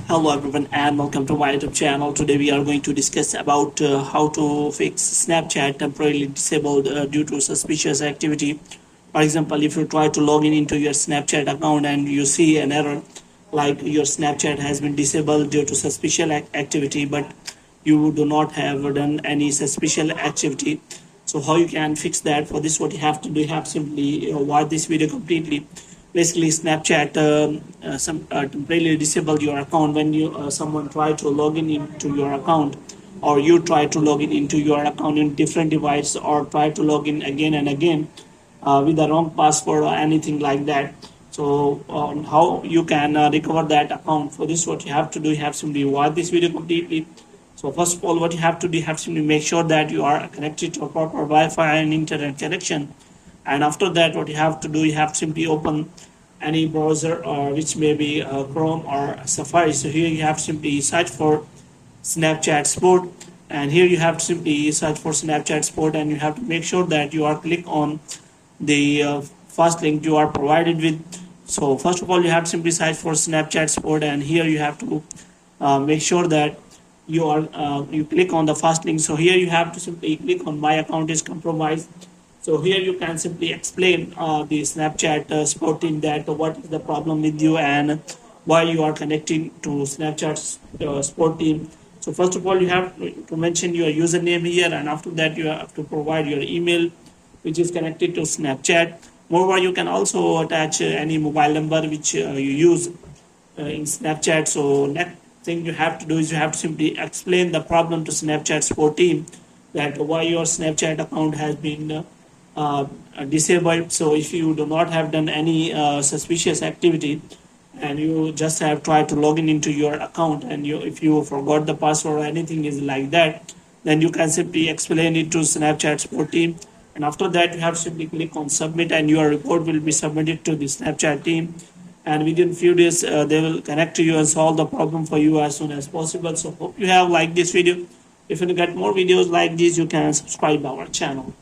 Hello everyone and welcome to my YouTube channel. Today we are going to discuss about how to fix Snapchat temporarily disabled due to suspicious activity. For example, if you try to log in into your Snapchat account and you see an error like your Snapchat has been disabled due to suspicious activity, but you do not have done any suspicious activity. So how you can fix that? For this, what you have to do, you have simply watch this video completely. Basically, Snapchat temporarily disable your account when you someone try to log in into your account, or you try to log in into your account in different device, or try to log in again and again with the wrong password or anything like that. So how you can recover that account? For this, what you have to do, you have simply watch this video completely. So first of all, what you have to do, you have to simply make sure that you are connected to a proper Wi-Fi and internet connection. And after that, what you have to do, you have to simply open any browser which may be Chrome or Safari. So here you have to simply search for Snapchat Sport, and here you have to simply search for Snapchat Sport, and you have to make sure that you are click on the first link you are provided with. So first of all, you have to simply search for Snapchat Sport, and here you have to make sure that you click on the first link. So here you have to simply click on my account is compromised. So here you can simply explain the Snapchat support team that what is the problem with you and why you are connecting to Snapchat support team. So first of all, you have to mention your username here, and after that you have to provide your email which is connected to Snapchat. Moreover, you can also attach any mobile number which you use in Snapchat. So next thing you have to do is you have to simply explain the problem to Snapchat support team, that why your Snapchat account has been disabled. So if you do not have done any suspicious activity and you just have tried to log in into your account, and if you forgot the password or anything is like that, then you can simply explain it to Snapchat support team, and after that you have to simply click on submit, and your report will be submitted to the Snapchat team, and within few days they will connect to you and solve the problem for you as soon as possible. So hope you have liked this video. If you get more videos like this, you can subscribe our channel.